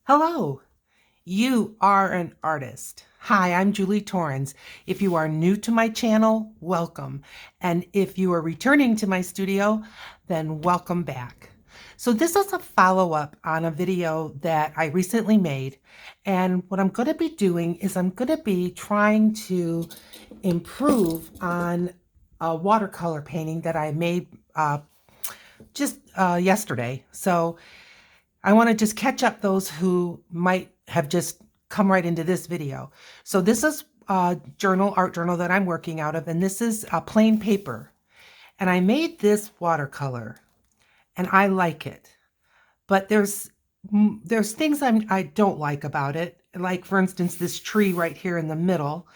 Hello, you are an artist. Hi, I'm Julie Torrens. If you are new to my channel, welcome. And if you are returning to my studio, then welcome back. So this is a follow-up on a video that I recently made. And what I'm going to be doing is I'm going to be trying to improve on a watercolor painting that I made just yesterday. So I want to just catch up those who might have just come right into this video. So this is a art journal that I'm working out of, and this is a plain paper. And I made this watercolor, and I like it. But there's things I don't like about it. Like, for instance, this tree right here in the middle.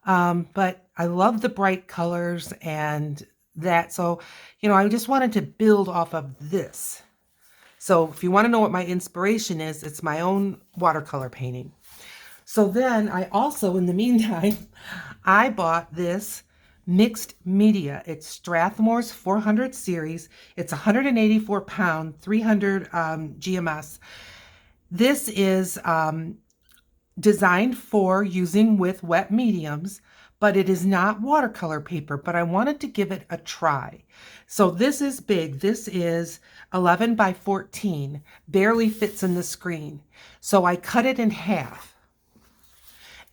But I love the bright colors and that. So, I just wanted to build off of this. So if you want to know what my inspiration is, it's my own watercolor painting. So then I also, in the meantime, I bought this mixed media. It's Strathmore's 400 series. It's 184 pound, 300 GMS. This is designed for using with wet mediums, but it is not watercolor paper, but I wanted to give it a try. So this is big. This is 11 by 14, barely fits in the screen. So I cut it in half.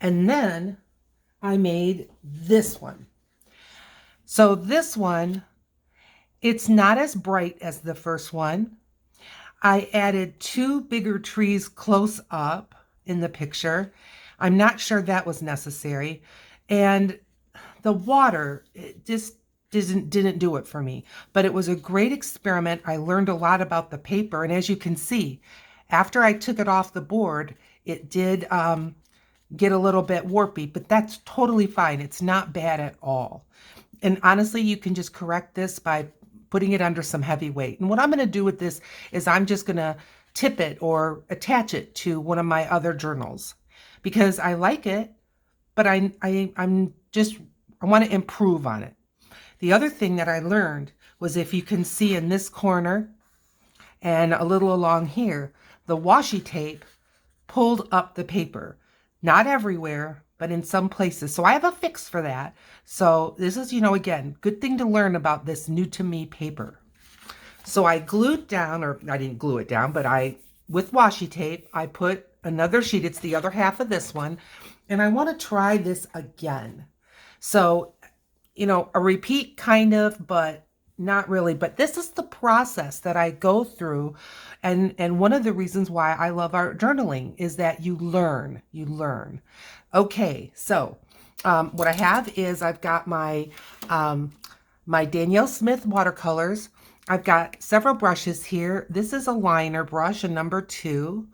And then I made this one. So this one, it's not as bright as the first one. I added two bigger trees close up in the picture. I'm not sure that was necessary. And the water, it just didn't do it for me. But it was a great experiment. I learned a lot about the paper. And as you can see, after I took it off the board, it did get a little bit warpy, but that's totally fine. It's not bad at all. And honestly, you can just correct this by putting it under some heavy weight. And what I'm going to do with this is I'm just going to tip it or attach it to one of my other journals because I like it, but I want to improve on it. The other thing that I learned was, if you can see in this corner and a little along here, the washi tape pulled up the paper. Not everywhere, but in some places. So I have a fix for that. So this is, again, good thing to learn about this new to me paper. So I glued down, or I didn't glue it down, but with washi tape, I put another sheet. It's the other half of this one. And I want to try this again. So, a repeat kind of, but not really. But this is the process that I go through. And one of the reasons why I love art journaling is that you learn. Okay, so what I have is I've got my my Danielle Smith watercolors. I've got several brushes here. This is a liner brush, a number 2.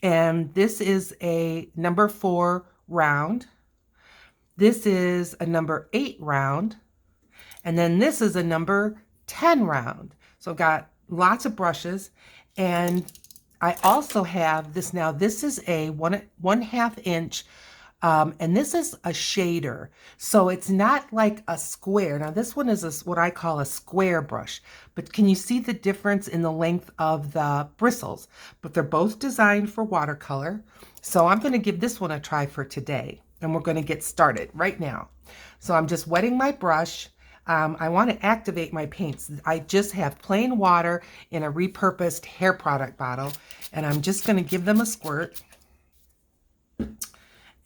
And this is a number 4 round. This is a number 8 round. And then this is a number 10 round. So I've got lots of brushes. And I also have this now. This is a 1/2 inch. And this is a shader. So it's not like a square. Now this one is what I call a square brush. But can you see the difference in the length of the bristles? But they're both designed for watercolor. So I'm going to give this one a try for today. And we're going to get started right now. So I'm just wetting my brush. I want to activate my paints. I just have plain water in a repurposed hair product bottle. And I'm just going to give them a squirt.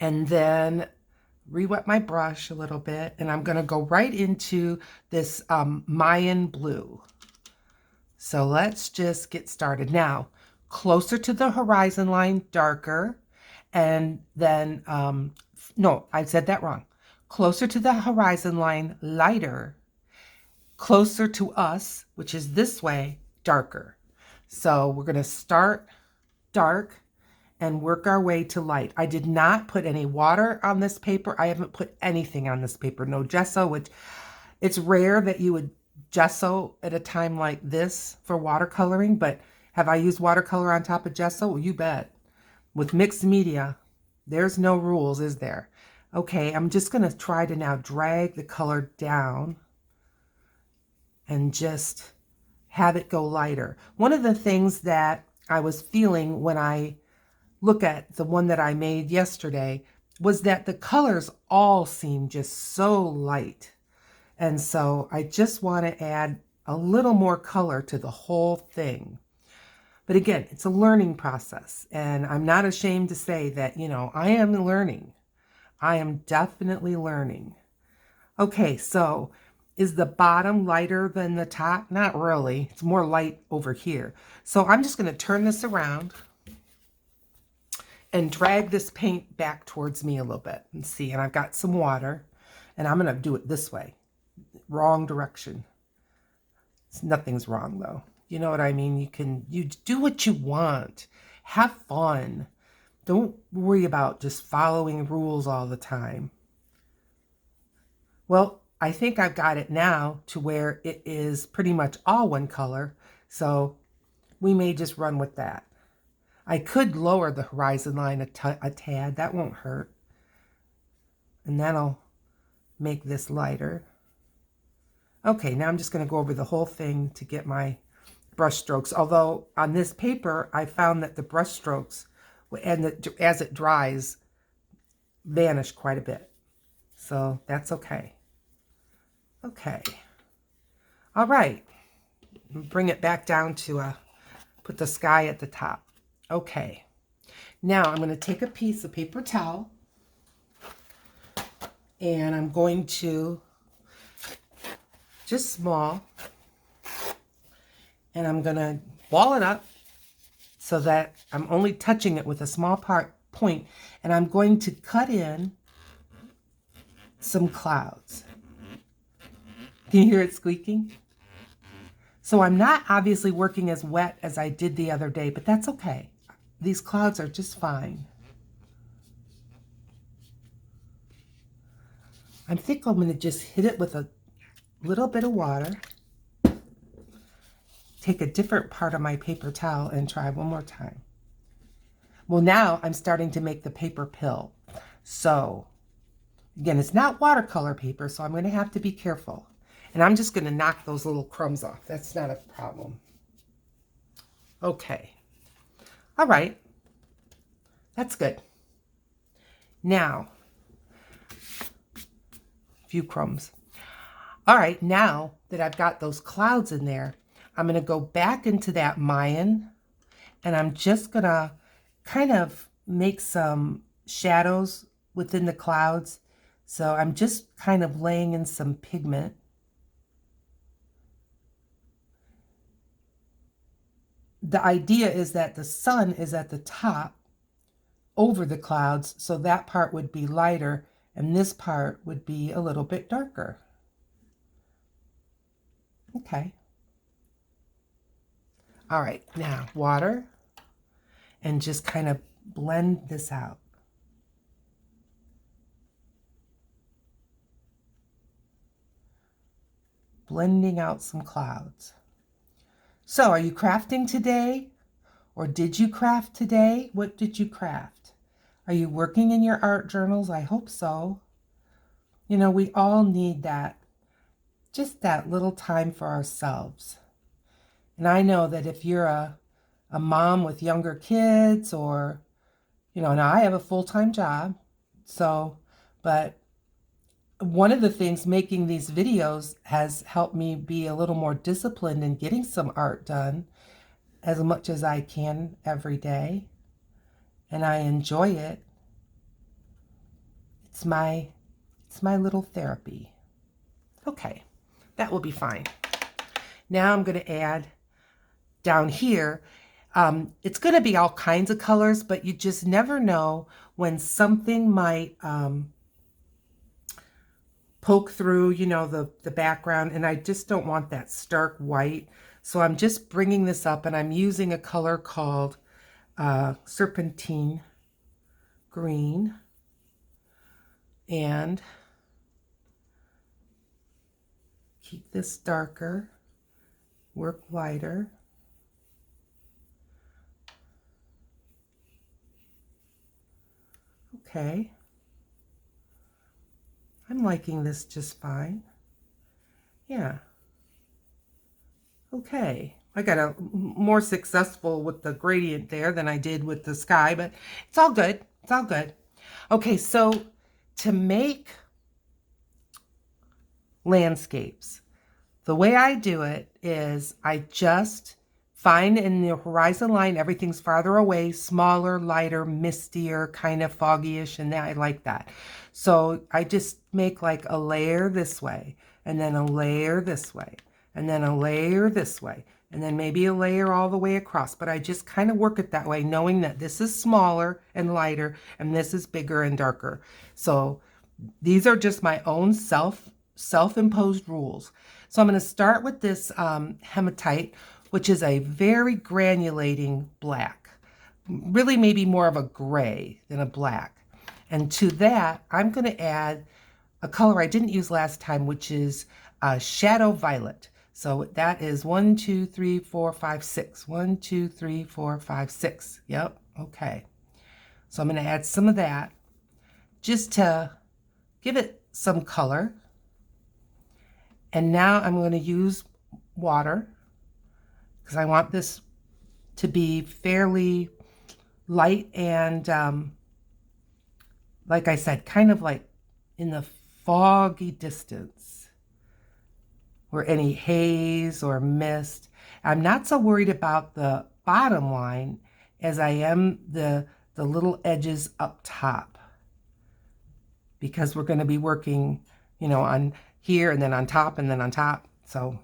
And then re-wet my brush a little bit. And I'm going to go right into this Mayan blue. So let's just get started. Now, closer to the horizon line, darker. And then, no, I said that wrong. Closer to the horizon line, lighter. Closer to us, which is this way, darker. So we're going to start dark and work our way to light. I did not put any water on this paper. I haven't put anything on this paper. No gesso, which it's rare that you would gesso at a time like this for watercoloring, but have I used watercolor on top of gesso? Well, you bet. With mixed media, there's no rules, is there? Okay, I'm just going to try to now drag the color down and just have it go lighter. One of the things that I was feeling when I look at the one that I made yesterday was that the colors all seem just so light. And so I just want to add a little more color to the whole thing. But again, it's a learning process. And I'm not ashamed to say that, I am learning. I am definitely learning. Okay, so is the bottom lighter than the top? Not really. It's more light over here. So I'm just going to turn this around and drag this paint back towards me a little bit and see. And I've got some water and I'm going to do it this way. Wrong direction. Nothing's wrong though. You know what I mean? You do what you want. Have fun. Don't worry about just following rules all the time. Well, I think I've got it now to where it is pretty much all one color. So we may just run with that. I could lower the horizon line a tad. That won't hurt. And that'll make this lighter. Okay, now I'm just going to go over the whole thing to get my brush strokes. Although on this paper, I found that the brush strokes, as it dries, vanish quite a bit. So that's okay. Okay. All right. Bring it back down to put the sky at the top. Okay. Now I'm going to take a piece of paper towel and I'm going to just small, and I'm going to ball it up so that I'm only touching it with a small point, and I'm going to cut in some clouds. Can you hear it squeaking? So I'm not obviously working as wet as I did the other day, but that's okay. These clouds are just fine. I think I'm going to just hit it with a little bit of water. Take a different part of my paper towel and try one more time. Well, now I'm starting to make the paper pill. So again, it's not watercolor paper, so I'm going to have to be careful. And I'm just going to knock those little crumbs off. That's not a problem. Okay. All right. That's good. Now, a few crumbs. All right, now that I've got those clouds in there, I'm going to go back into that Mayan, and I'm just going to kind of make some shadows within the clouds. So I'm just kind of laying in some pigment. The idea is that the sun is at the top over the clouds, so that part would be lighter, and this part would be a little bit darker. Okay. All right, now water, and just kind of blend this out. Blending out some clouds. So, are you crafting today? Or did you craft today? What did you craft? Are you working in your art journals? I hope so. You know, we all need that, just that little time for ourselves. And I know that if you're a mom with younger kids, or, now I have a full-time job, but one of the things making these videos has helped me be a little more disciplined in getting some art done as much as I can every day. And I enjoy it. It's my little therapy. Okay, that will be fine. Now I'm going to add down here. It's going to be all kinds of colors, but you just never know when something might poke through, the background, and I just don't want that stark white. So I'm just bringing this up, and I'm using a color called Serpentine Green, and keep this darker, work lighter. Okay. I'm liking this just fine. Yeah. Okay. I got a more successful with the gradient there than I did with the sky, but it's all good. It's all good. Okay, so to make landscapes, the way I do it is I just find in the horizon line everything's farther away, smaller, lighter, mistier, kind of foggyish, and I like that. So I just make like a layer this way, and then a layer this way, and then a layer this way, and then maybe a layer all the way across. But I just kind of work it that way, knowing that this is smaller and lighter, and this is bigger and darker. So these are just my own self-imposed rules. So I'm going to start with this hematite, which is a very granulating black, really maybe more of a gray than a black. And to that, I'm going to add a color I didn't use last time, which is shadow violet. So that is 1, 2, 3, 4, 5, 6. 1, 2, 3, 4, 5, 6. Yep. Okay. So I'm going to add some of that just to give it some color. And now I'm going to use water because I want this to be fairly light and, like I said, kind of like in the foggy distance or any haze or mist. I'm not so worried about the bottom line as I am the little edges up top, because we're going to be working, you know, on here and then on top and then on top. So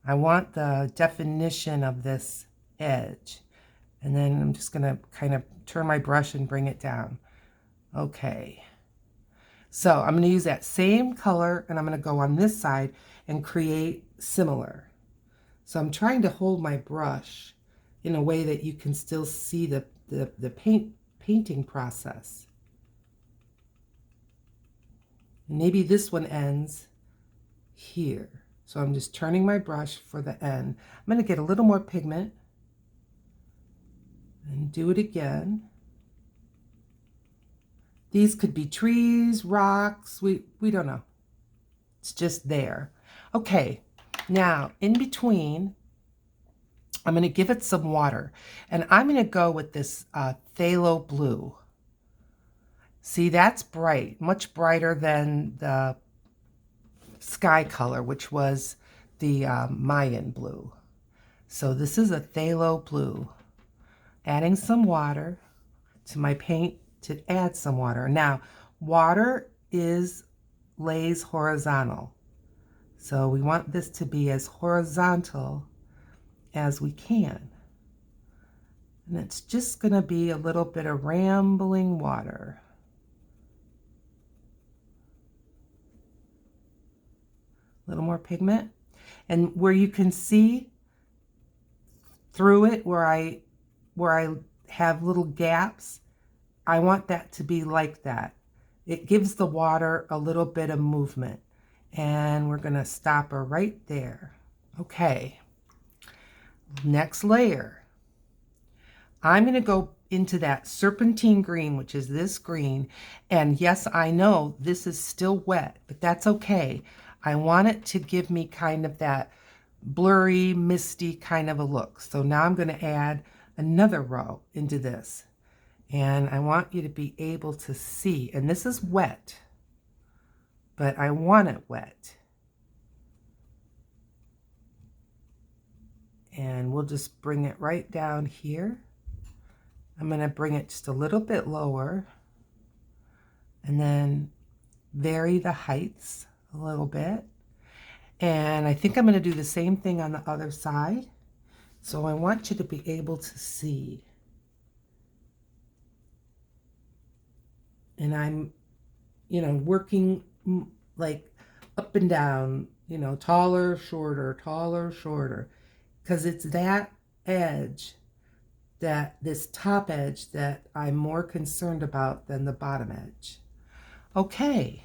I want the definition of this edge. And then I'm just going to kind of turn my brush and bring it down. Okay. So I'm going to use that same color and I'm going to go on this side and create similar. So I'm trying to hold my brush in a way that you can still see the painting process. Maybe this one ends here. So I'm just turning my brush for the end. I'm going to get a little more pigment and do it again. These could be trees, rocks, we don't know. It's just there. Okay, now in between, I'm going to give it some water. And I'm going to go with this phthalo blue. See, that's bright, much brighter than the sky color, which was the Mayan blue. So this is a phthalo blue. Adding some water to my paint to add some water. Now, water lays horizontal. So we want this to be as horizontal as we can. And it's just going to be a little bit of rambling water. A little more pigment. And where you can see through it, where I have little gaps, I want that to be like that. It gives the water a little bit of movement. And we're going to stop her right there. Okay. Next layer. I'm going to go into that serpentine green, which is this green. And yes, I know this is still wet, but that's okay. I want it to give me kind of that blurry, misty kind of a look. So now I'm going to add another row into this. And I want you to be able to see, and this is wet, but I want it wet. And we'll just bring it right down here. I'm going to bring it just a little bit lower and then vary the heights a little bit. And I think I'm going to do the same thing on the other side. So I want you to be able to see. And I'm, you know, working like up and down, you know, taller, shorter, because it's that edge, this top edge, that I'm more concerned about than the bottom edge. Okay,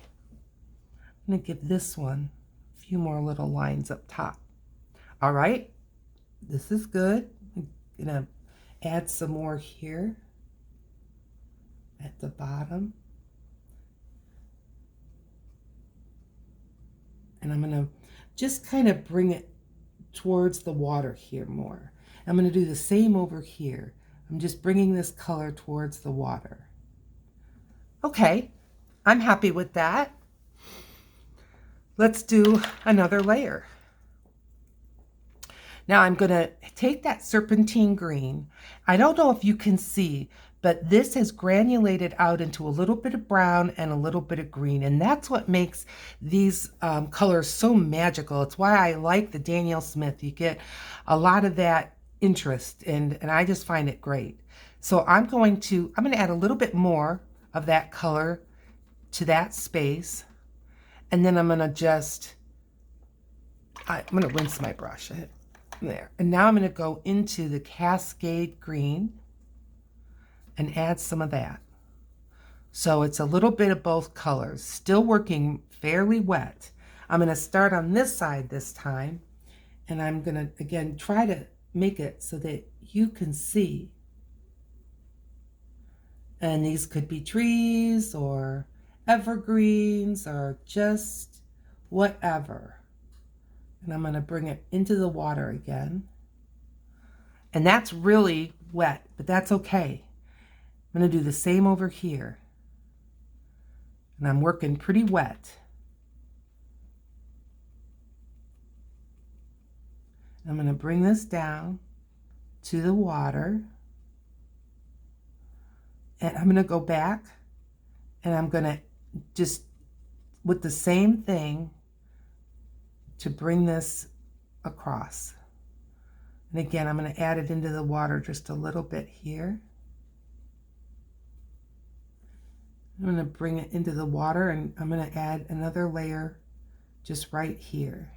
I'm going to give this one a few more little lines up top. All right, this is good. I'm going to add some more here at the bottom. And I'm going to just kind of bring it towards the water here more. I'm going to do the same over here. I'm just bringing this color towards the water. Okay, I'm happy with that. Let's do another layer. Now I'm going to take that serpentine green. I don't know if you can see, but this has granulated out into a little bit of brown and a little bit of green. And that's what makes these colors so magical. It's why I like the Daniel Smith. You get a lot of that interest and I just find it great. So I'm going to add a little bit more of that color to that space. And then I'm going to rinse my brush. There. And now I'm going to go into the Cascade Green and add some of that. So it's a little bit of both colors, still working fairly wet. I'm going to start on this side this time, and I'm going to, again, try to make it so that you can see. And these could be trees or evergreens or just whatever. And I'm going to bring it into the water again. And that's really wet, but that's okay. I'm going to do the same over here. And I'm working pretty wet. I'm going to bring this down to the water. And I'm going to go back and I'm going to just, with the same thing, to bring this across. And again, I'm going to add it into the water just a little bit here. I'm going to bring it into the water and I'm going to add another layer just right here.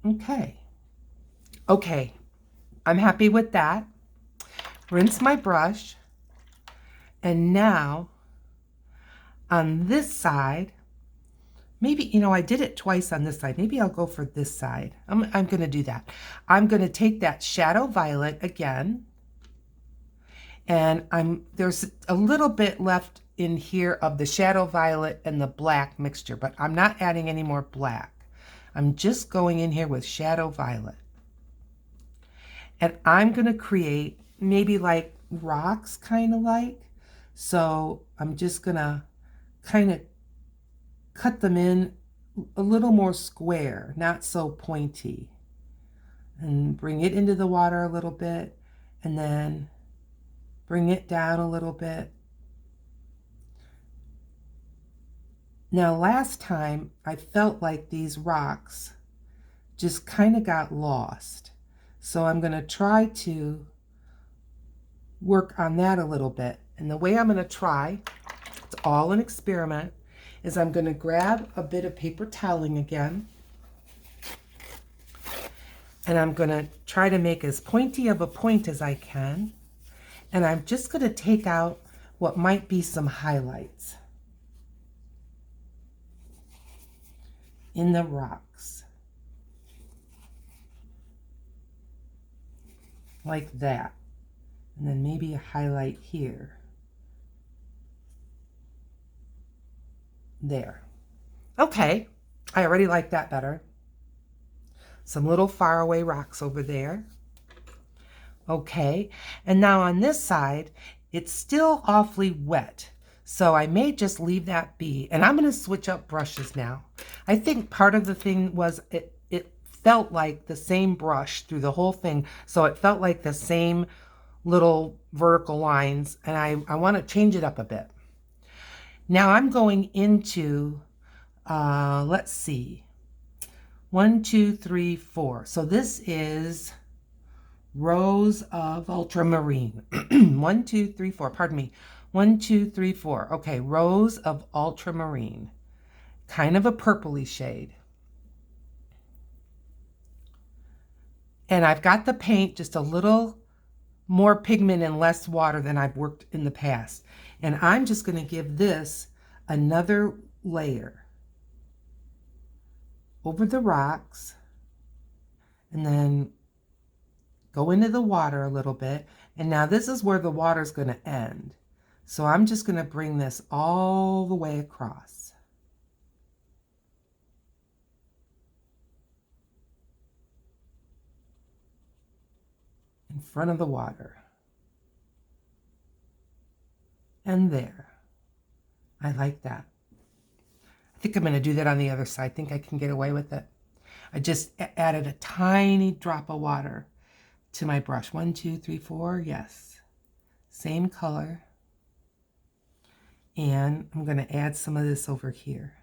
Okay. Okay, I'm happy with that. Rinse my brush. And now on this side, maybe, I did it twice on this side. Maybe I'll go for this side. I'm going to do that. I'm going to take that Shadow Violet again. And there's a little bit left in here of the Shadow Violet and the black mixture, but I'm not adding any more black. I'm just going in here with Shadow Violet. And I'm going to create maybe like rocks, kind of like. So I'm just going to kind of cut them in a little more square, not so pointy. And bring it into the water a little bit, and then bring it down a little bit. Now last time I felt like these rocks just kind of got lost. So I'm going to try to work on that a little bit. And the way I'm going to try, it's all an experiment, is I'm going to grab a bit of paper toweling again. And I'm going to try to make as pointy of a point as I can. And I'm just going to take out what might be some highlights in the rocks. Like that. And then maybe a highlight here. There. Okay, I already like that better. Some little faraway rocks over there. Okay, and now on this side, it's still awfully wet. So I may just leave that be. And I'm going to switch up brushes now. I think part of the thing was it felt like the same brush through the whole thing. So it felt like the same little vertical lines. And I want to change it up a bit. Now I'm going into, let's see, 1, 2, 3, 4. So this is Rose of Ultramarine. 1, 2, 3, 4, pardon me. 1, 2, 3, 4. Okay, Rose of Ultramarine. Kind of a purpley shade. And I've got the paint just a little more pigment and less water than I've worked in the past. And I'm just going to give this another layer over the rocks and then go into the water a little bit. And now this is where the water is going to end. So I'm just going to bring this all the way across. in front of the water. And there. I like that. I think I'm going to do that on the other side. I think I can get away with it. I just added a tiny drop of water to my brush. 1, 2, 3, 4. Yes. Same color. And I'm going to add some of this over here.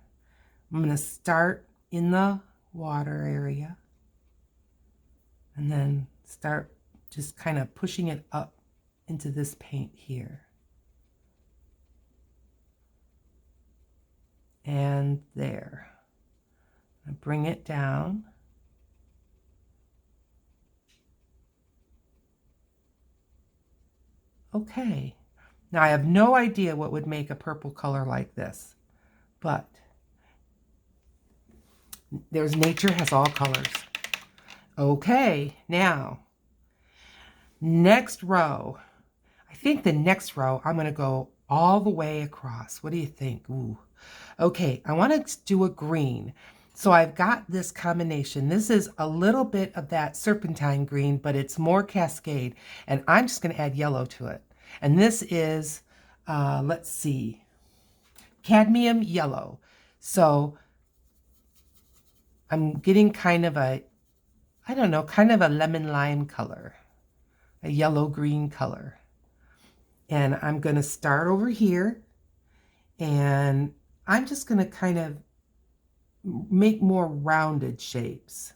I'm going to start in the water area and then start just kind of pushing it up into this paint here. And there. I bring it down. Okay. Now I have no idea what would make a purple color like this, but there's nature has all colors. Okay, now, next row. I think the next row, I'm going to go all the way across. What do you think? Ooh. Okay, I want to do a green. So I've got this combination. This is a little bit of that serpentine green, but it's more cascade. And I'm just going to add yellow to it. And this is, let's see, cadmium yellow. So I'm getting kind of a, I don't know, kind of a lemon lime color, a yellow green color. And I'm going to start over here, and I'm just going to kind of make more rounded shapes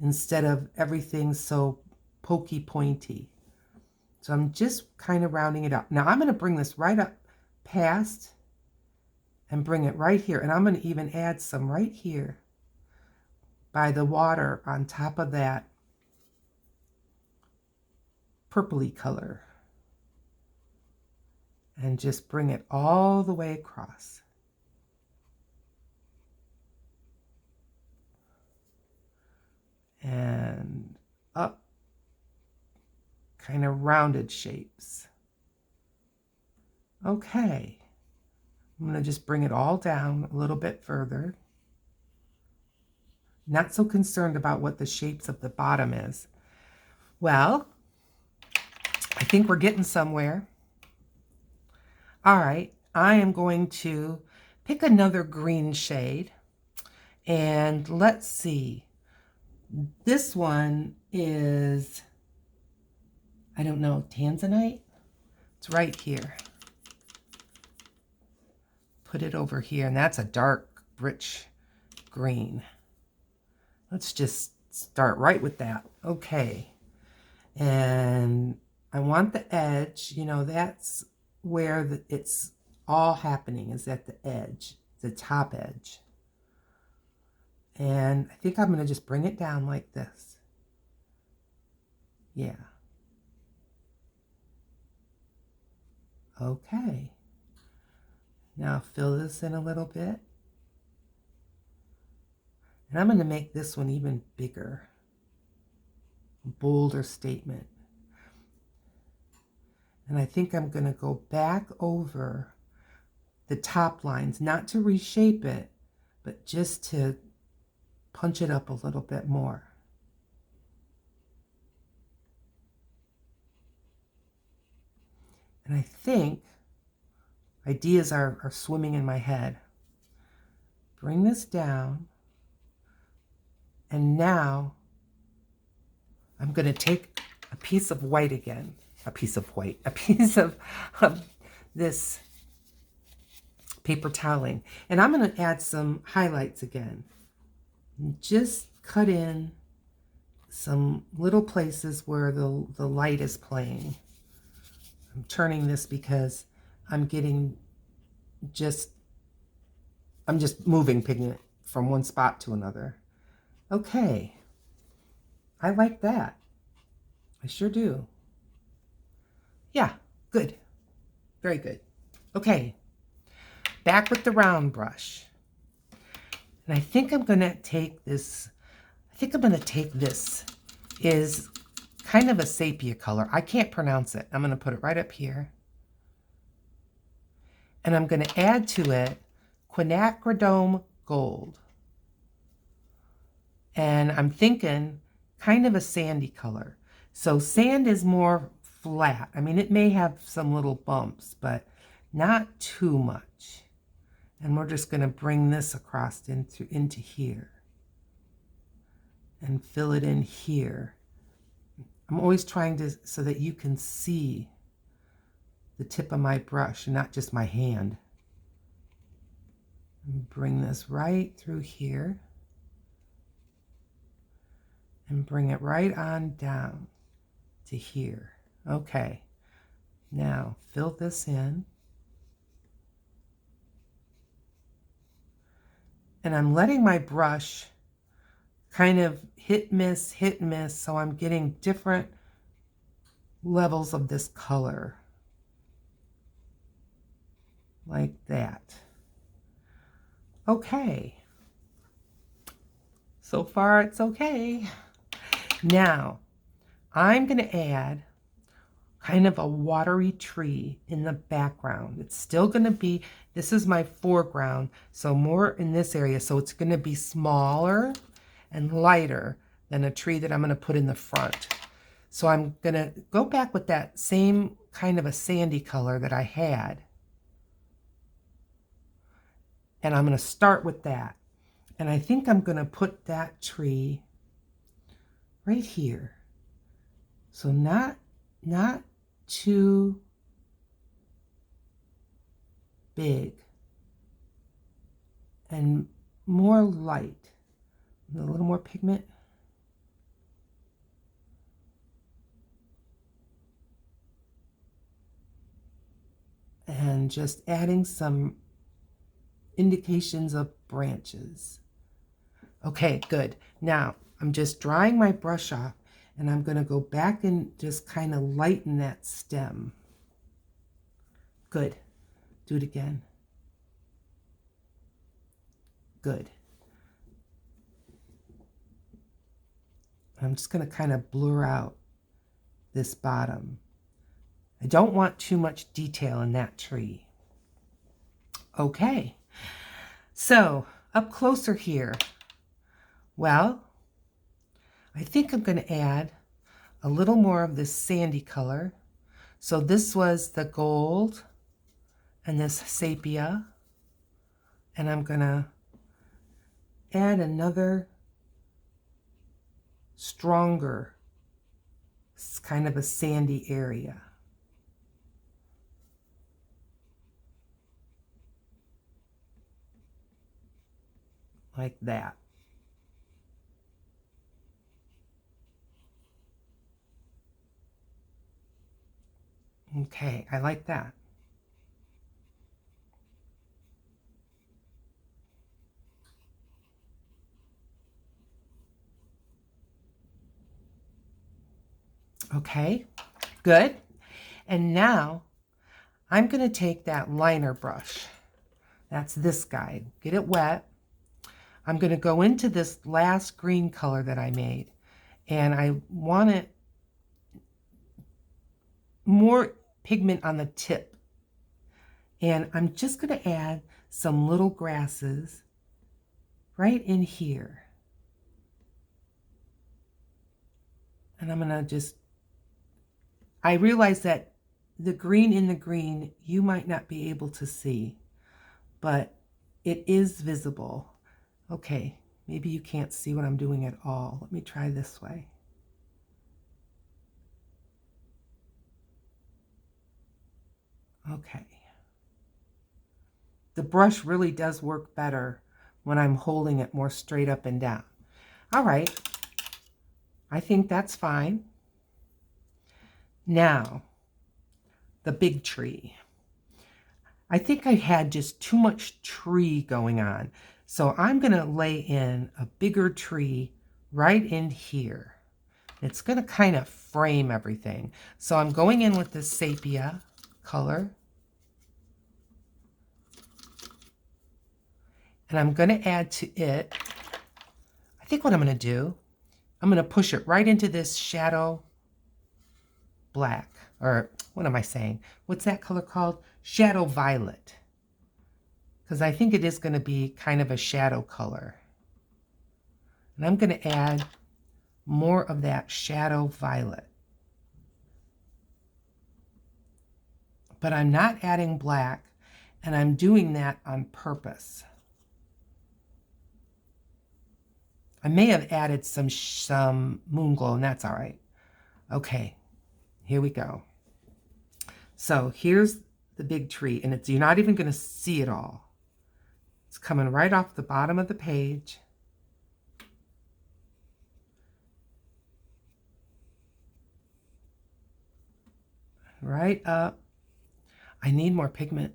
instead of everything so pokey pointy. So I'm just kind of rounding it up. Now I'm going to bring this right up past and bring it right here. And I'm going to even add some right here by the water on top of that purpley color. And just bring it all the way across. And up, kind of rounded shapes. Okay, I'm going to just bring it all down a little bit further. Not so concerned about what the shapes of the bottom is. Well, I think we're getting somewhere. All right, I am going to pick another green shade, and let's see. This one is, I don't know, tanzanite? It's right here. Put it over here, and that's a dark, rich green. Let's just start right with that. Okay. And I want the edge, you know, that's where it's all happening, is at the edge, the top edge. And I think I'm going to just bring it down like this. Yeah. Okay. Now fill this in a little bit. And I'm going to make this one even bigger. A bolder statement. And I think I'm going to go back over the top lines, not to reshape it, but just to punch it up a little bit more. And I think ideas are swimming in my head. Bring this down. And now I'm going to take a piece of white again. A piece of this paper toweling. And I'm going to add some highlights again. Just cut in some little places where the light is playing. I'm turning this because I'm just moving pigment from one spot to another. Okay. I like that. I sure do. Yeah, good. Very good. Okay. Back with the round brush. And I think I'm going to take this, is kind of a sepia color. I can't pronounce it. I'm going to put it right up here. And I'm going to add to it quinacridone gold. And I'm thinking kind of a sandy color. So sand is more flat. I mean, it may have some little bumps, but not too much. And we're just going to bring this across into here and fill it in here. I'm always trying to, so that you can see the tip of my brush and not just my hand. And bring this right through here and bring it right on down to here. Okay, now fill this in. And I'm letting my brush kind of hit, miss, so I'm getting different levels of this color. Like that. Okay. So far it's okay. Now, I'm going to add kind of a watery tree in the background. It's still going to be, this is my foreground, so more in this area. So it's going to be smaller and lighter than a tree that I'm going to put in the front. So I'm going to go back with that same kind of a sandy color that I had. And I'm going to start with that. And I think I'm going to put that tree right here. So not too big and more light. A little more pigment. And just adding some indications of branches. Okay, good. Now I'm just drying my brush off and I'm going to go back and just kind of lighten that stem. Good. Do it again. Good. I'm just going to kind of blur out this bottom. I don't want too much detail in that tree. Okay. So up closer here, well, I think I'm going to add a little more of this sandy color. So this was the gold and this sepia. And I'm going to add another stronger, kind of a sandy area. Like that. Okay, I like that. Okay, good. And now I'm going to take that liner brush. That's this guy. Get it wet. I'm going to go into this last green color that I made. And I want it more pigment on the tip. And I'm just going to add some little grasses right in here. And I'm going to just, I realize that the green in the green, you might not be able to see, but it is visible. Okay, maybe you can't see what I'm doing at all. Let me try this way. Okay. The brush really does work better when I'm holding it more straight up and down. All right. I think that's fine. Now, the big tree. I think I had just too much tree going on. So I'm going to lay in a bigger tree right in here. It's going to kind of frame everything. So I'm going in with this sepia color. And I'm going to add to it, I think what I'm going to do, I'm going to push it right into this shadow black. Or what am I saying? What's that color called? Shadow violet. Because I think it is going to be kind of a shadow color. And I'm going to add more of that shadow violet. but I'm not adding black, and I'm doing that on purpose. I may have added some moon glow, and that's all right. Okay, here we go. So here's the big tree, and you're not even going to see it all. It's coming right off the bottom of the page. Right up. I need more pigment.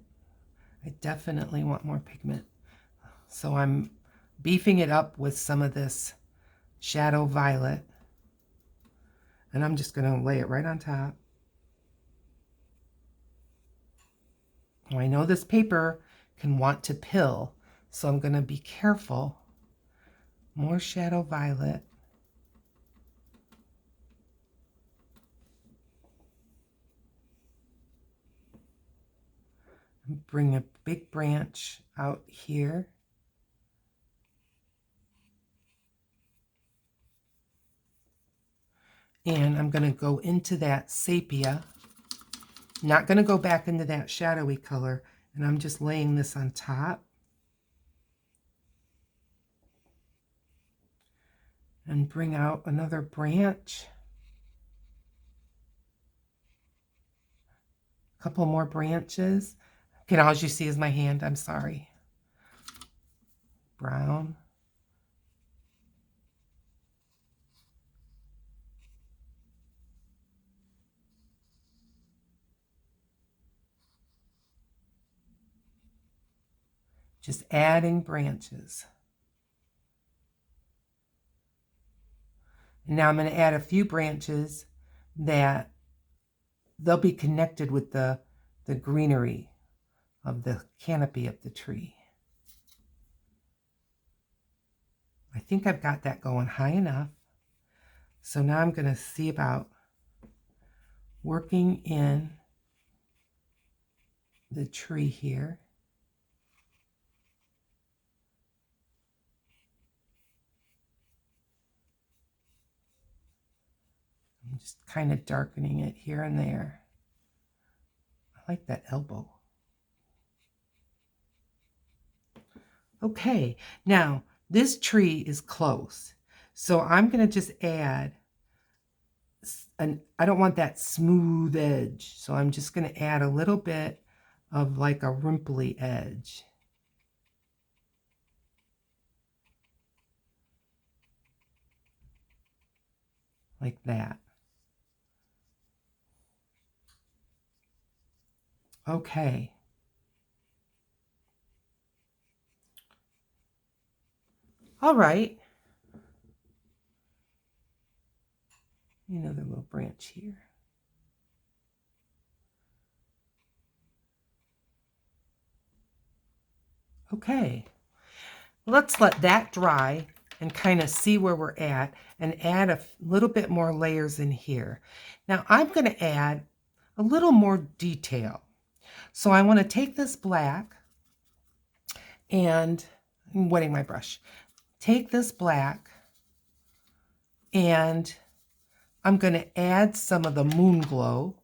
I definitely want more pigment. So I'm beefing it up with some of this shadow violet. And I'm just going to lay it right on top. Now, I know this paper can want to pill, so I'm going to be careful. More shadow violet. Bring a big branch out here. And I'm going to go into that sepia. Not going to go back into that shadowy color. And I'm just laying this on top. And bring out another branch. A couple more branches. Okay, all you see is my hand. I'm sorry. Brown. Just adding branches. And now I'm going to add a few branches that they'll be connected with the greenery of the canopy of the tree. I think I've got that going high enough. So now I'm going to see about working in the tree here. I'm just kind of darkening it here and there. I like that elbow. Okay, now this tree is close. So I'm going to just add, I don't want that smooth edge. So I'm just going to add a little bit of like a rimply edge. Like that. Okay. All right. Another little branch here. Okay. Let's let that dry and kind of see where we're at and add a little bit more layers in here. Now I'm going to add a little more detail. So I want to take this black and I'm wetting my brush. Take this black and I'm going to add some of the moon glow,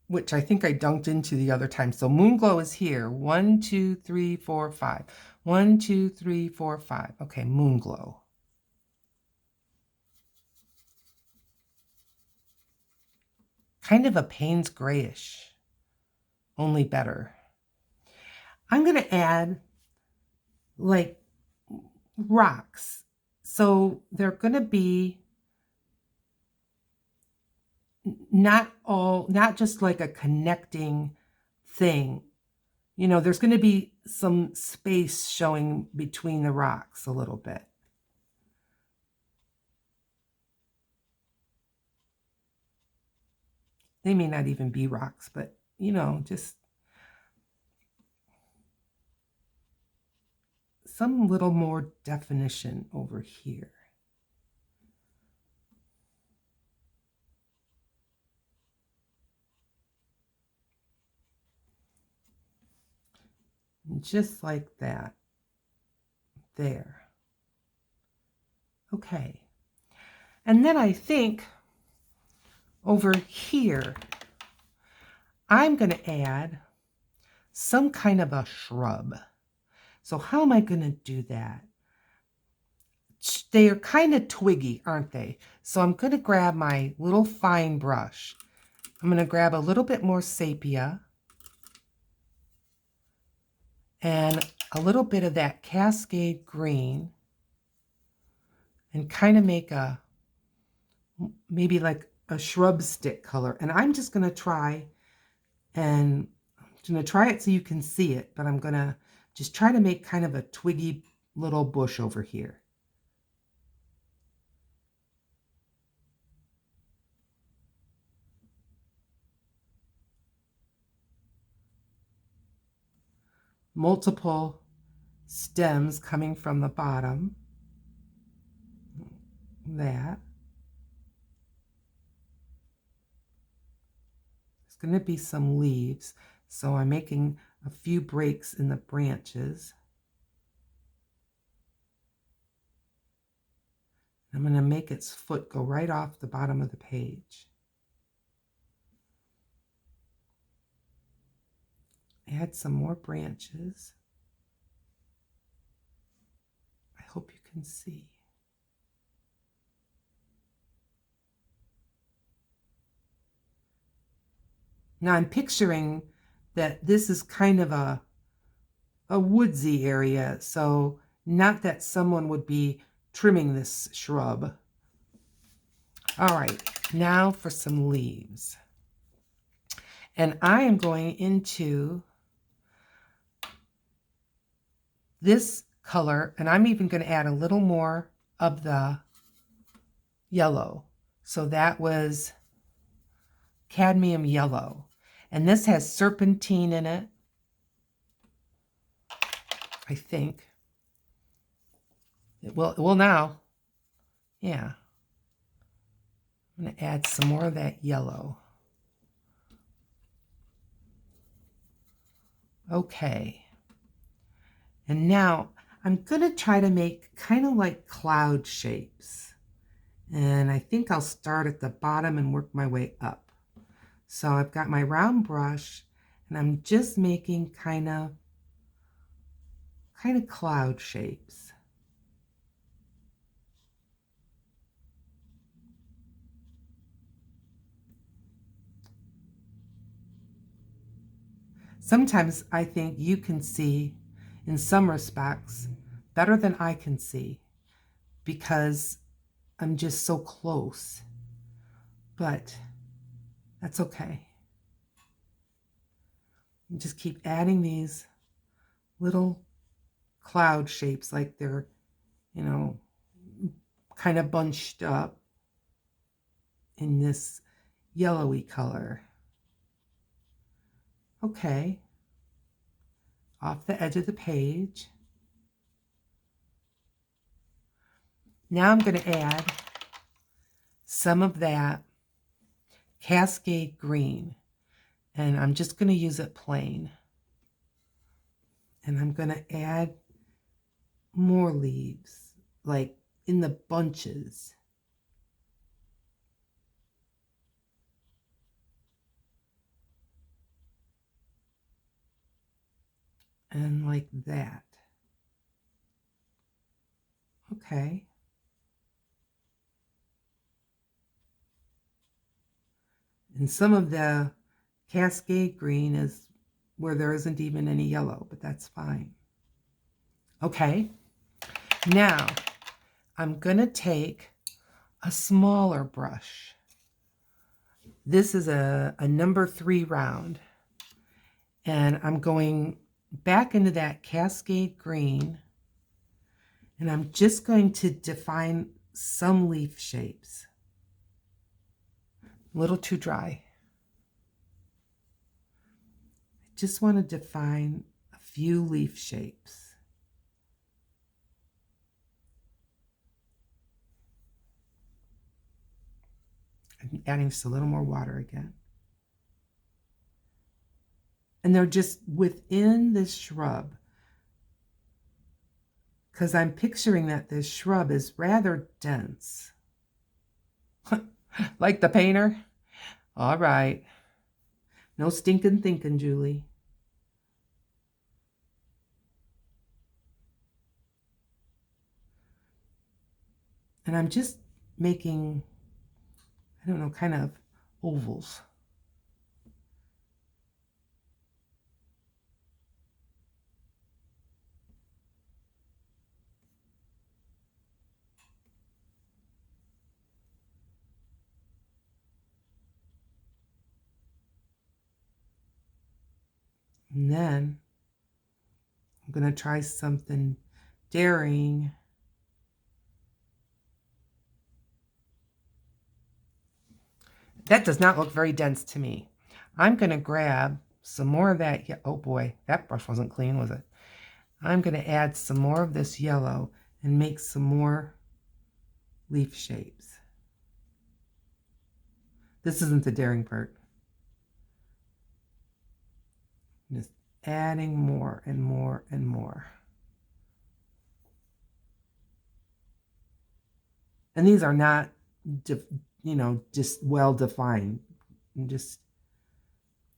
which I think I dunked into the other time. So moon glow is here. 1, 2, 3, 4, 5. 1, 2, 3, 4, 5. Okay, moon glow. Kind of a Payne's grayish, only better. I'm going to add like rocks. So they're going to be not just like a connecting thing. You know, there's going to be some space showing between the rocks a little bit. They may not even be rocks, but, you know, just some little more definition over here. Just like that. There. Okay. And then I think over here, I'm going to add some kind of a shrub. So how am I going to do that? They are kind of twiggy, aren't they? So I'm going to grab my little fine brush. I'm going to grab a little bit more sepia and a little bit of that Cascade green and kind of make a, maybe like a shrub stick color. And I'm just going to try and I'm going to try it so you can see it, but I'm going to just try to make kind of a twiggy little bush over here. Multiple stems coming from the bottom. That. There's going to be some leaves, so I'm making a few breaks in the branches. I'm going to make its foot go right off the bottom of the page. Add some more branches. I hope you can see. Now I'm picturing that this is kind of a woodsy area, so not that someone would be trimming this shrub. All right, now for some leaves. And I am going into this color, and I'm even going to add a little more of the yellow. So that was cadmium yellow. And this has serpentine in it, I think. It will now. Yeah. I'm going to add some more of that yellow. Okay. And now I'm going to try to make kind of like cloud shapes. And I think I'll start at the bottom and work my way up. So I've got my round brush and I'm just making kind of cloud shapes. Sometimes I think you can see, in some respects, better than I can see because I'm just so close. But that's okay. And just keep adding these little cloud shapes like they're, you know, kind of bunched up in this yellowy color. Okay. Off the edge of the page. Now I'm going to add some of that Cascade green, and I'm just going to use it plain. And I'm going to add more leaves, like in the bunches. And like that. Okay. And some of the Cascade green is where there isn't even any yellow, but that's fine. Okay. Now I'm going to take a smaller brush. This is a number 3 round. And I'm going back into that Cascade green. And I'm just going to define some leaf shapes. A little too dry. I just want to define a few leaf shapes. I'm adding just a little more water again. And they're just within this shrub, because I'm picturing that this shrub is rather dense. Like the painter? All right. No stinking thinking, Julie. And I'm just making, I don't know, kind of ovals. And then I'm going to try something daring. That does not look very dense to me. I'm going to grab some more of that. Oh boy, that brush wasn't clean, was it? I'm going to add some more of this yellow and make some more leaf shapes. This isn't the daring part. Just adding more and more and more. And these are not, just well defined. I'm just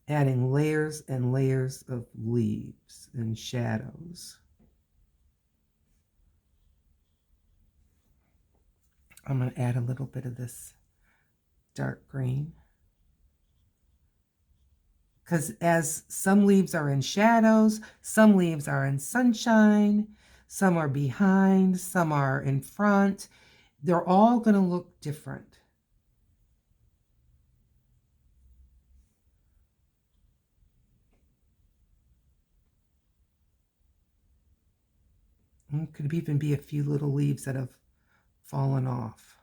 adding layers and layers of leaves and shadows. I'm going to add a little bit of this dark green. Because as some leaves are in shadows, some leaves are in sunshine, some are behind, some are in front. They're all going to look different. And it could even be a few little leaves that have fallen off.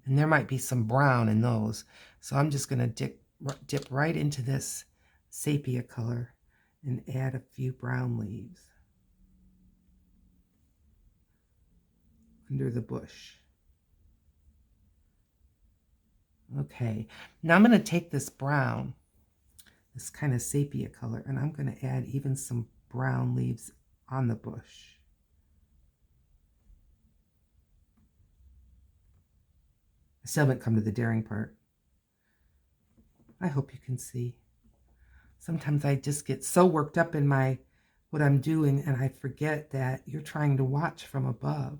And there might be some brown in those. So I'm just going to dip right into this sepia color and add a few brown leaves under the bush. Okay, now I'm going to take this brown, this kind of sepia color, and I'm going to add even some brown leaves on the bush. I still haven't come to the daring part. I hope you can see. Sometimes I just get so worked up in what I'm doing and I forget that you're trying to watch from above.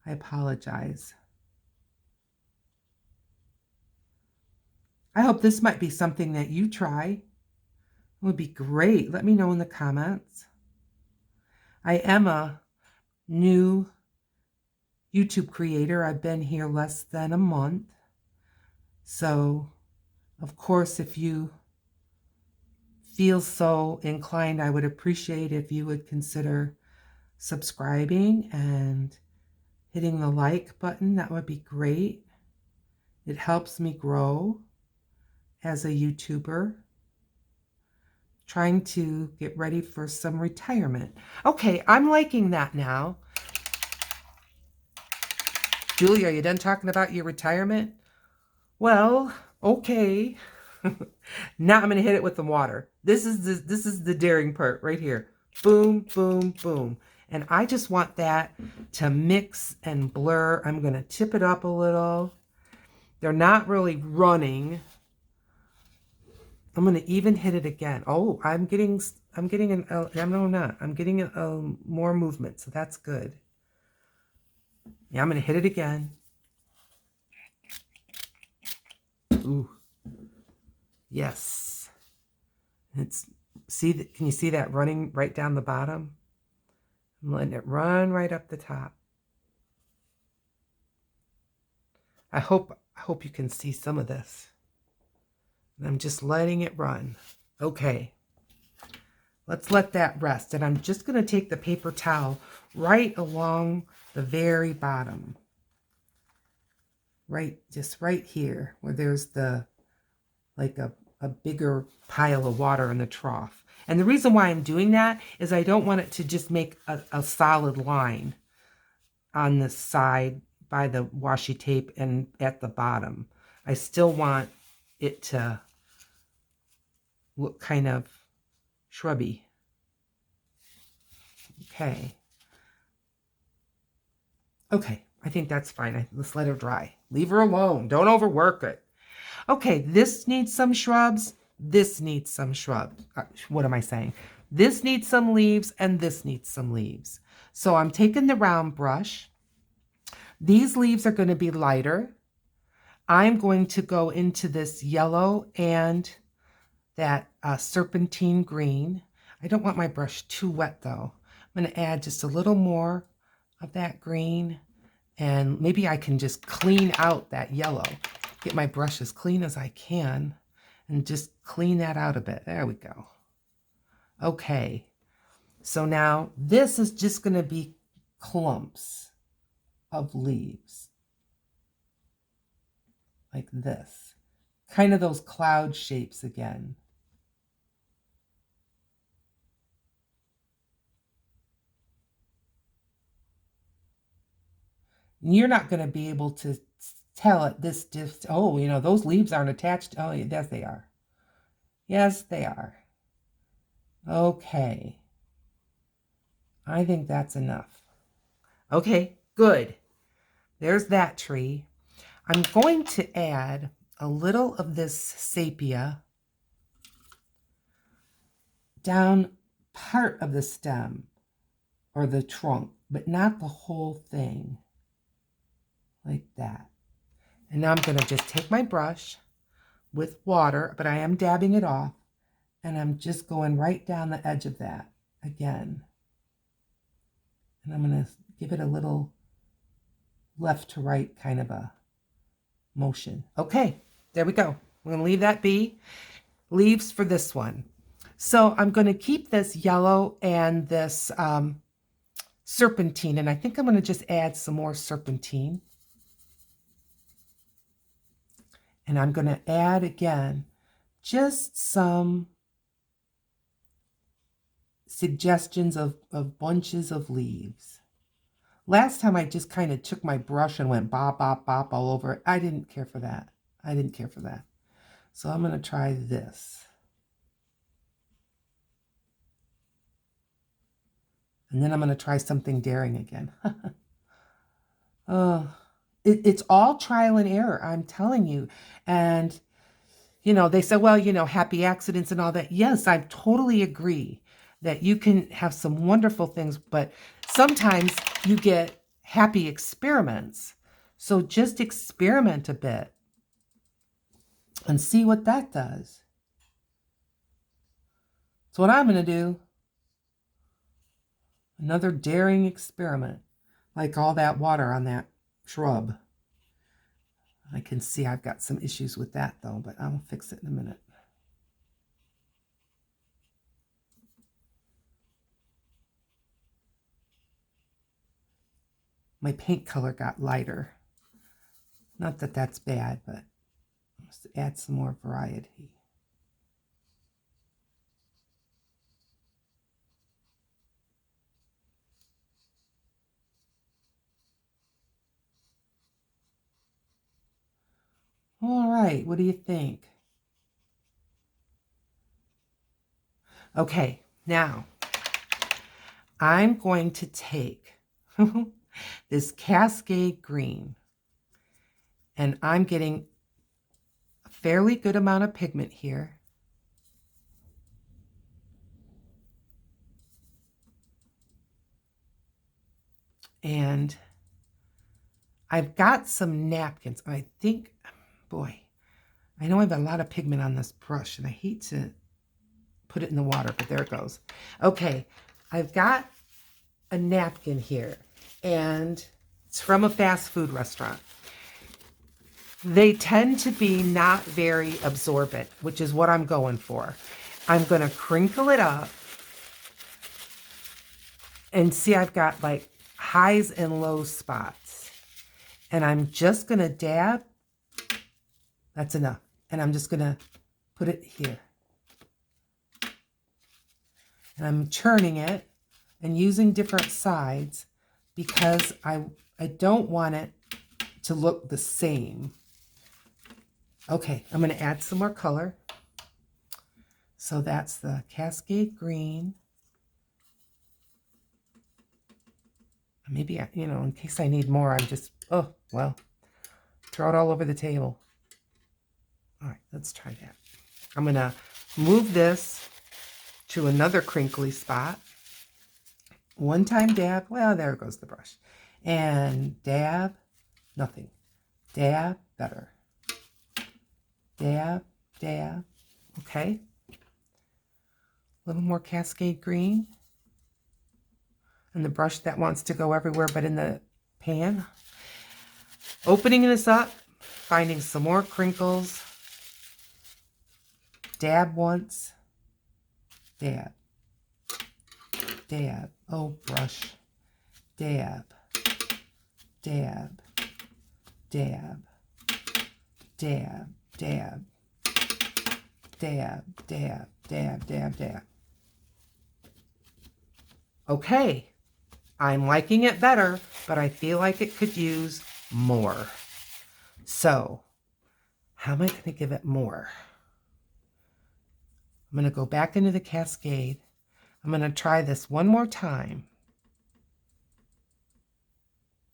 I apologize. I hope this might be something that you try. It would be great. Let me know in the comments. I am a new YouTube creator. I've been here less than a month. So, of course, if you feel so inclined, I would appreciate if you would consider subscribing and hitting the like button. That would be great. It helps me grow as a YouTuber, trying to get ready for some retirement. Okay, I'm liking that now. Julie, are you done talking about your retirement? Well, okay. Now I'm going to hit it with the water. This is the daring part right here. Boom, boom, boom. And I just want that to mix and blur. I'm going to tip it up a little. They're not really running. I'm going to even hit it again. Oh, I'm getting more movement, so that's good. Yeah, I'm going to hit it again. Ooh. Yes. Can you see that running right down the bottom? I'm letting it run right up the top. I hope you can see some of this. And I'm just letting it run. Okay. Let's let that rest. And I'm just going to take the paper towel right along the very bottom. Just right here where there's like a bigger pile of water in the trough. And the reason why I'm doing that is I don't want it to just make a solid line on the side by the washi tape and at the bottom. I still want it to look kind of shrubby. Okay. Okay, I think that's fine. Let's let her dry. Leave her alone. Don't overwork it. Okay, this needs some shrubs. This needs some shrubs. What am I saying? This needs some leaves and this needs some leaves. So I'm taking the round brush. These leaves are going to be lighter. I'm going to go into this yellow and that serpentine green. I don't want my brush too wet though. I'm going to add just a little more of that green, and maybe I can just clean out that yellow. Get my brush as clean as I can and just clean that out a bit. There we go. Okay, so now this is just going to be clumps of leaves like this, kind of those cloud shapes again. You're not going to be able to tell at this distance, oh, you know, those leaves aren't attached. Oh, yes, they are. Yes, they are. Okay. I think that's enough. Okay, good. There's that tree. I'm going to add a little of this sepia down part of the stem or the trunk, but not the whole thing. Like that. And now I'm going to just take my brush with water, but I am dabbing it off, and I'm just going right down the edge of that again. And I'm going to give it a little left to right kind of a motion. Okay, there we go. We're going to leave that be. Leaves for this one. So I'm going to keep this yellow and this serpentine, and I think I'm going to just add some more serpentine. And I'm going to add again just some suggestions of bunches of leaves. Last time I just kind of took my brush and went bop, bop, bop all over it. I didn't care for that. I didn't care for that. So I'm going to try this. And then I'm going to try something daring again. It's all trial and error, I'm telling you. And, you know, they say, well, you know, happy accidents and all that. Yes, I totally agree that you can have some wonderful things, but sometimes you get happy experiments. So just experiment a bit and see what that does. So what I'm going to do, another daring experiment, like all that water on that shrub. I can see I've got some issues with that though, but I'll fix it in a minute. My paint color got lighter. Not that that's bad, but let's add some more variety. All right, what do you think? Okay, now I'm going to take this Cascade Green, and I'm getting a fairly good amount of pigment here. And I've got some napkins. I think, boy, I know I have a lot of pigment on this brush, and I hate to put it in the water, but there it goes. Okay, I've got a napkin here, and it's from a fast food restaurant. They tend to be not very absorbent, which is what I'm going for. I'm going to crinkle it up and see I've got like highs and low spots. And I'm just going to dab. That's enough. And I'm just going to put it here. And I'm churning it and using different sides because I don't want it to look the same. Okay, I'm going to add some more color. So that's the Cascade Green. Maybe, you know, in case I need more, I'm just, oh, well, throw it all over the table. All right, let's try that. I'm going to move this to another crinkly spot. One time dab. Well, there goes the brush. And dab, nothing. Dab, better. Dab, dab. Okay. A little more Cascade green. And the brush that wants to go everywhere but in the pan. Opening this up, finding some more crinkles. Dab once. Dab. Dab. Oh, brush. Dab. Dab. Dab. Dab. Dab. Dab. Dab. Dab. Dab. Dab. Okay. I'm liking it better, but I feel like it could use more. So, how am I going to give it more? I'm going to go back into the Cascade. I'm going to try this one more time.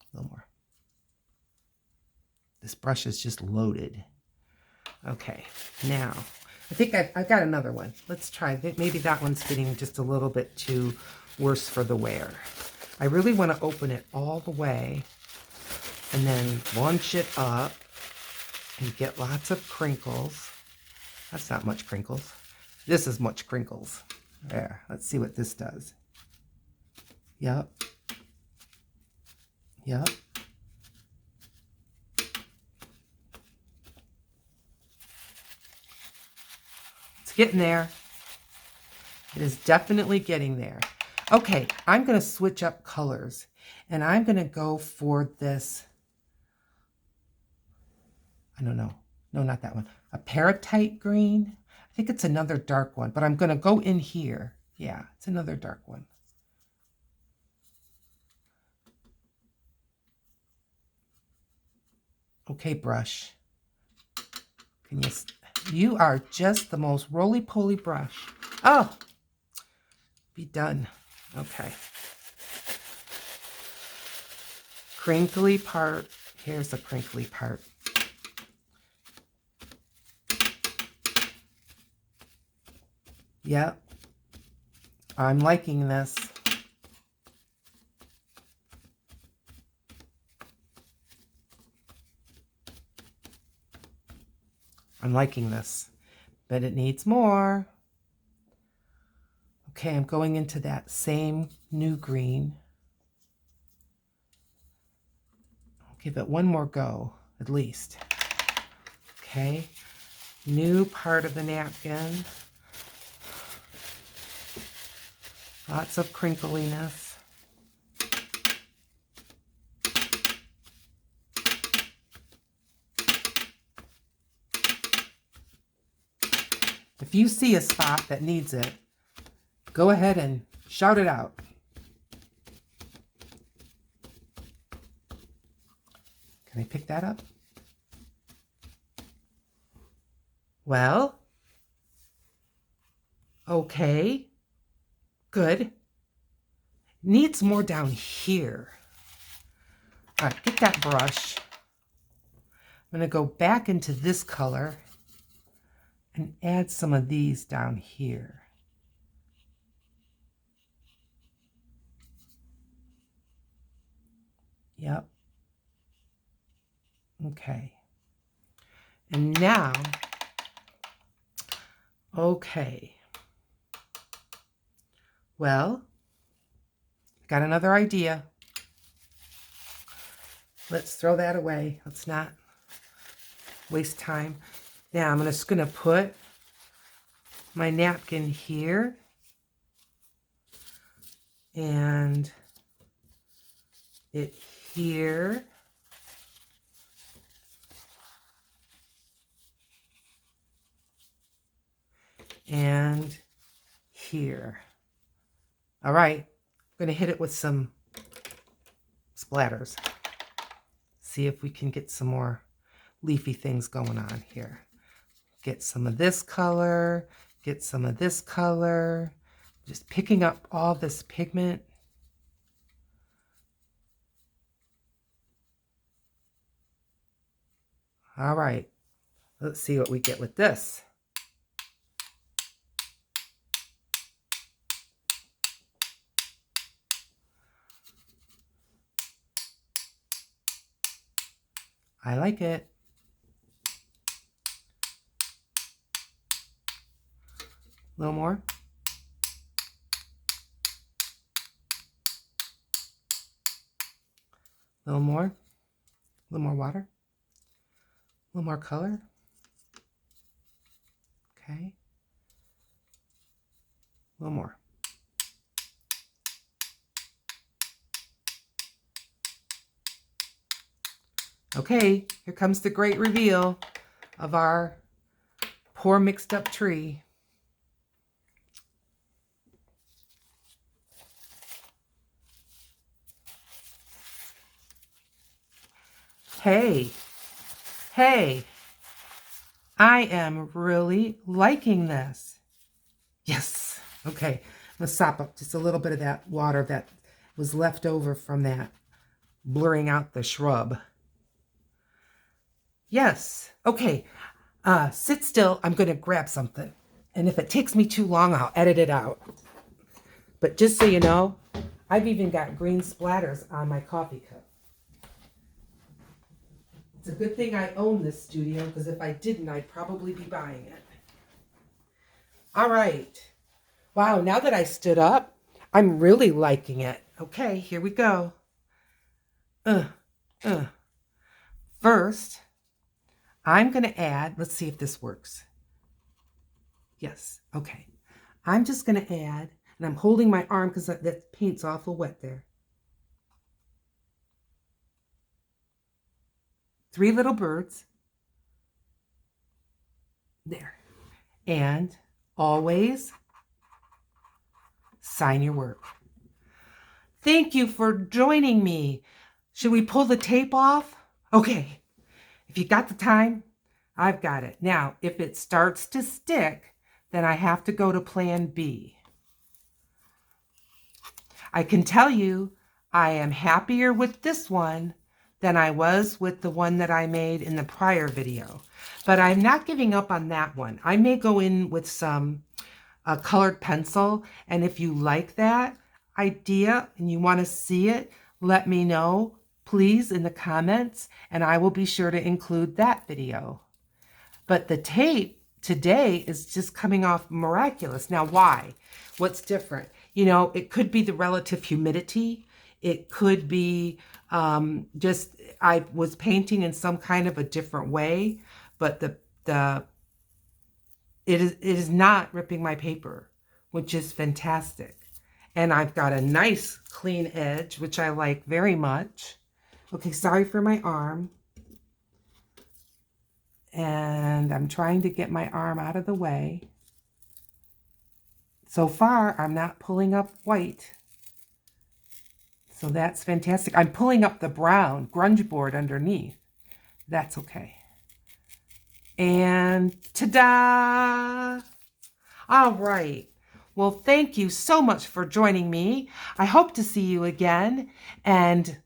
A little more. This brush is just loaded. Okay, now, I think I've got another one. Let's try that. Maybe that one's getting just a little bit too worse for the wear. I really want to open it all the way and then launch it up and get lots of crinkles. That's not much crinkles. This is much crinkles. There, let's see what this does. Yep. Yep. It's getting there. It is definitely getting there. Okay, I'm going to switch up colors, and I'm going to go for this, I don't know, no, not that one, a peritite green. I think it's another dark one, but I'm going to go in here. Yeah, it's another dark one. Okay, brush. Can you are just the most roly-poly brush. Oh, be done. Okay. Crinkly part. Here's the crinkly part. Yep. I'm liking this. I'm liking this, but it needs more. Okay, I'm going into that same new green. I'll give it one more go, at least. Okay, new part of the napkin. Lots of crinkliness. If you see a spot that needs it, go ahead and shout it out. Can I pick that up? Well, okay, good. Needs more down here. All right, get that brush. I'm going to go back into this color and add some of these down here. Yep. Okay. And now, okay. Well, got another idea. Let's throw that away. Let's not waste time. Now I'm just going to put my napkin here and it here. And here. All right, I'm going to hit it with some splatters. See if we can get some more leafy things going on here. Get some of this color, get some of this color. Just picking up all this pigment. All right, Let's see what we get with this. I like it. A little more. A little more. A little more water. A little more color. Okay. A little more. Okay, here comes the great reveal of our poor mixed up tree. Hey, hey, I am really liking this. Yes. Okay, let's sop up just a little bit of that water that was left over from that blurring out the shrub. Yes. Okay, sit still. I'm going to grab something. And if it takes me too long, I'll edit it out. But just so you know, I've even got green splatters on my coffee cup. It's a good thing I own this studio, because if I didn't, I'd probably be buying it. All right. Wow, now that I stood up, I'm really liking it. Okay, here we go. First, I'm going to add, let's see if this works. Yes, okay. I'm just going to add, and I'm holding my arm because that paint's awful wet there. 3 little birds. There. And always sign your work. Thank you for joining me. Should we pull the tape off? Okay. If you got the time, I've got it. Now, if it starts to stick, then I have to go to plan B. I can tell you I am happier with this one than I was with the one that I made in the prior video. But I'm not giving up on that one. I may go in with some colored pencil, and if you like that idea and you want to see it, let me know, please, in the comments, and I will be sure to include that video. But the tape today is just coming off miraculous. Now, why? What's different? You know, it could be the relative humidity. It could be just I was painting in some kind of a different way, but it is not ripping my paper, which is fantastic. And I've got a nice clean edge, which I like very much. Okay, sorry for my arm. And I'm trying to get my arm out of the way. So far, I'm not pulling up white. So that's fantastic. I'm pulling up the brown grunge board underneath. That's okay. And ta-da! All right. Well, thank you so much for joining me. I hope to see you again. And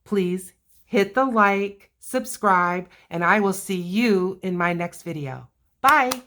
please hit the like, subscribe, and I will see you in my next video. Bye.